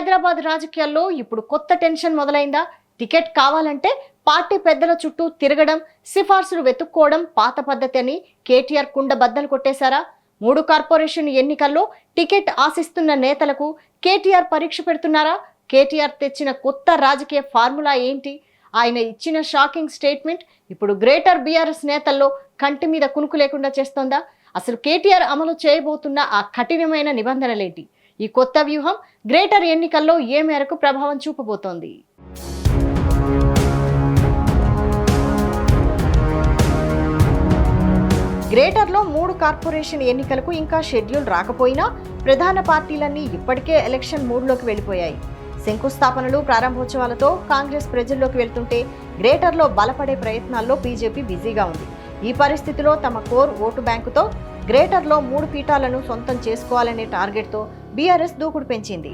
హైదరాబాద్ రాజకీయాల్లో ఇప్పుడు కొత్త టెన్షన్ మొదలైందా? టికెట్ కావాలంటే పార్టీ పెద్దల చుట్టూ తిరగడం, సిఫార్సులు వెతుక్కోవడం పాత పద్ధతి అని కేటీఆర్ కుండ బద్దలు కొట్టేశారా? 3 కార్పొరేషన్ ఎన్నికల్లో టికెట్ ఆశిస్తున్న నేతలకు కేటీఆర్ పరీక్ష పెడుతున్నారా? కేటీఆర్ తెచ్చిన కొత్త రాజకీయ ఫార్ములా ఏంటి? ఆయన ఇచ్చిన షాకింగ్ స్టేట్మెంట్ ఇప్పుడు గ్రేటర్ బీఆర్ఎస్ నేతల్లో కంటి మీద కునుకు లేకుండా చేస్తోందా? అసలు కేటీఆర్ అమలు చేయబోతున్న ఆ కఠినమైన నిబంధనలేంటి? ఈ కొత్త వ్యూహం గ్రేటర్ ఎన్నికల్లో ఏ మేరకు ప్రభావం చూపబోతోంది? గ్రేటర్లో 3 కార్పొరేషన్ ఎన్నికలకు ఇంకా షెడ్యూల్ రాకపోయినా ప్రధాన పార్టీలన్నీ ఇప్పటికే ఎలక్షన్ మూడ్లోకి వెళ్ళిపోయాయి. శంకుస్థాపనలు, ప్రారంభోత్సవాలతో కాంగ్రెస్ ప్రజల్లోకి వెళ్తుంటే గ్రేటర్లో బలపడే ప్రయత్నాల్లో బీజేపీ బిజీగా ఉంది. ఈ పరిస్థితిలో తమ కోర్ ఓటు బ్యాంకుతో గ్రేటర్లో 3 పీఠాలను సొంతం చేసుకోవాలనే టార్గెట్తో బీఆర్ఎస్ దూకుడు పెంచింది.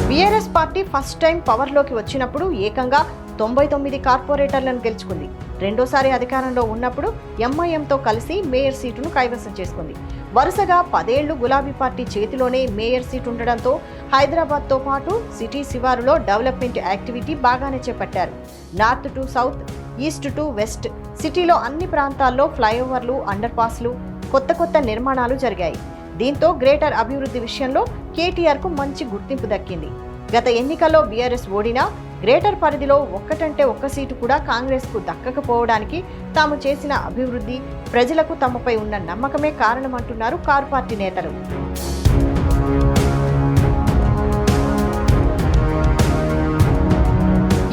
బీఆర్ఎస్ పార్టీ ఫస్ట్ టైం పవర్లోకి వచ్చినప్పుడు ఏకంగా 99 కార్పొరేటర్లను గెలుచుకుంది. రెండోసారి అధికారంలో ఉన్నప్పుడు ఎంఐఎంతో కలిసి మేయర్ సీటును కైవసం చేసుకుంది. వరుసగా 10 ఏళ్లు గులాబీ పార్టీ చేతిలోనే మేయర్ సీటు ఉండడంతో హైదరాబాద్తో పాటు సిటీ శివారులో డెవలప్మెంట్ యాక్టివిటీ బాగానే చేపట్టారు. North to south, east to west సిటీలో అన్ని ప్రాంతాల్లో ఫ్లైఓవర్లు, అండర్ పాస్లు, కొత్త నిర్మాణాలు జరిగాయి. దీంతో గ్రేటర్ అభివృద్ధి విషయంలో కేటీఆర్కు మంచి గుర్తింపు దక్కింది. గత ఎన్నికల్లో బీఆర్ఎస్ ఓడినా గ్రేటర్ పరిధిలో ఒక్కటంటే ఒక్క సీటు కూడా కాంగ్రెస్కు దక్కకపోవడానికి తాము చేసిన అభివృద్ధి, ప్రజలకు తమపై ఉన్న నమ్మకమే కారణమంటున్నారు కారు పార్టీ నేతలు.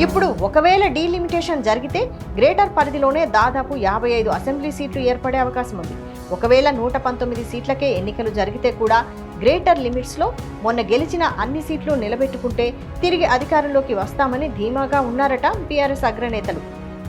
ఇప్పుడు ఒకవేళ డీలిమిటేషన్ జరిగితే గ్రేటర్ పరిధిలోనే దాదాపు 55 అసెంబ్లీ సీట్లు ఏర్పడే అవకాశం ఉంది. ఒకవేళ 119 సీట్లకే ఎన్నికలు జరిగితే కూడా గ్రేటర్ లిమిట్స్లో మొన్న గెలిచిన అన్ని సీట్లు నిలబెట్టుకుంటే తిరిగి అధికారంలోకి వస్తామని ధీమాగా ఉన్నారట బీఆర్ఎస్ అగ్రనేతలు.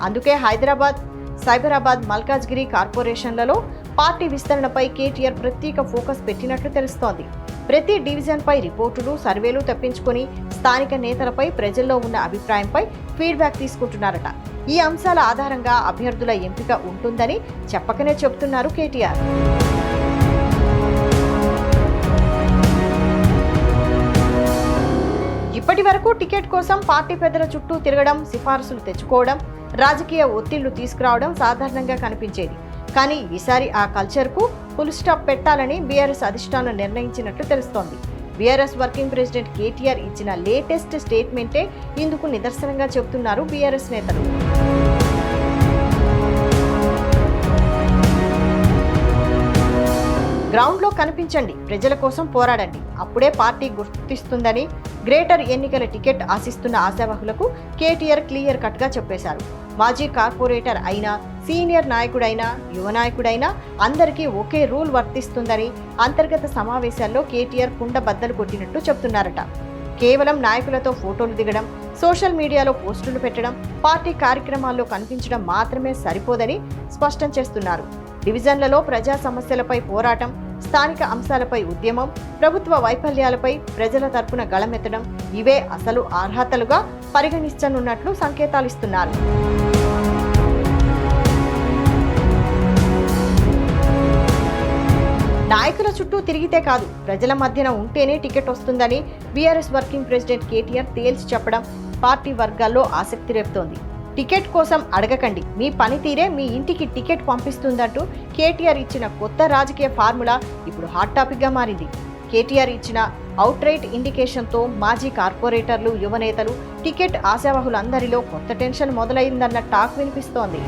అందుకే హైదరాబాద్, సైబరాబాద్, మల్కాజ్గిరి కార్పొరేషన్లలో పార్టీ విస్తరణపై కేటీఆర్ ప్రత్యేక ఫోకస్ పెట్టినట్లు తెలుస్తోంది. ప్రతి డివిజన్పై రిపోర్టులు, సర్వేలు తెప్పించుకొని స్థానిక నేతలపై, ప్రజల్లో ఉన్న అభిప్రాయంపై ఫీడ్బ్యాక్ తీసుకుంటున్నారట. ఈ అంశాల ఆధారంగా అభ్యర్థుల ఎంపిక ఉంటుందని చెప్పకనే చెబుతున్నారు కేటీఆర్. ఇప్పటి వరకు టికెట్ కోసం పార్టీ పెద్దల చుట్టూ తిరగడం, సిఫార్సులు తెచ్చుకోవడం, రాజకీయ ఒత్తిళ్లు తీసుకురావడం సాధారణంగా కనిపించేది. కానీ ఈసారి ఆ కల్చర్కు ఫుల్ స్టాప్ పెట్టాలని బీఆర్ఎస్ అధిష్టానం నిర్ణయించినట్లు తెలుస్తోంది. బీఆర్ఎస్ వర్కింగ్ ప్రెసిడెంట్ కేటీఆర్ ఇచ్చిన లేటెస్ట్ స్టేట్మెంటే ఇందుకు నిదర్శనంగా చెబుతున్నారు బీఆర్ఎస్ నేతలు. గ్రౌండ్లో కనిపించండి, ప్రజల కోసం పోరాడండి, అప్పుడే పార్టీ గుర్తిస్తుందని గ్రేటర్ ఎన్నికల టికెట్ ఆశిస్తున్న ఆశావహులకు కేటీఆర్ క్లియర్ కట్గా చెప్పేశారు. మాజీ కార్పొరేటర్ అయినా, సీనియర్ నాయకుడైనా, యువ నాయకుడైనా అందరికీ ఒకే రూల్ వర్తిస్తుందని అంతర్గత సమావేశాల్లో కేటీఆర్ కుండ బద్దలు కొట్టినట్టు చెప్తున్నారట. కేవలం నాయకులతో ఫోటోలు దిగడం, సోషల్ మీడియాలో పోస్టులు పెట్టడం, పార్టీ కార్యక్రమాల్లో కనిపించడం మాత్రమే సరిపోదని స్పష్టం చేస్తున్నారు. డివిజన్లలో ప్రజా సమస్యలపై పోరాటం, స్థానిక అంశాలపై ఉద్యమం, ప్రభుత్వ వైఫల్యాలపై ప్రజల తరపున గళమెత్తడం ఇవే అసలు అర్హతలుగా పరిగణించనున్నట్లు సంకేతాలిస్తున్నారు. నాయకుల చుట్టూ తిరిగితే కాదు, ప్రజల మధ్యన ఉంటేనే టికెట్ వస్తుందని బీఆర్ఎస్ వర్కింగ్ ప్రెసిడెంట్ కేటీఆర్ తేల్చి చెప్పడం పార్టీ వర్గాల్లో ఆసక్తి రేపుతోంది. టికెట్ కోసం అడగకండి, మీ పనితీరే మీ ఇంటికి టికెట్ పంపిస్తుందంటూ కేటీఆర్ ఇచ్చిన కొత్త రాజకీయ ఫార్ములా ఇప్పుడు హాట్ టాపిక్గా మారింది. కేటీఆర్ ఇచ్చిన అవుట్ రైట్ ఇండికేషన్తో మాజీ కార్పొరేటర్లు, యువనేతలు, టికెట్ ఆశావహులందరిలో కొత్త టెన్షన్ మొదలైందన్న టాక్ వినిపిస్తోంది.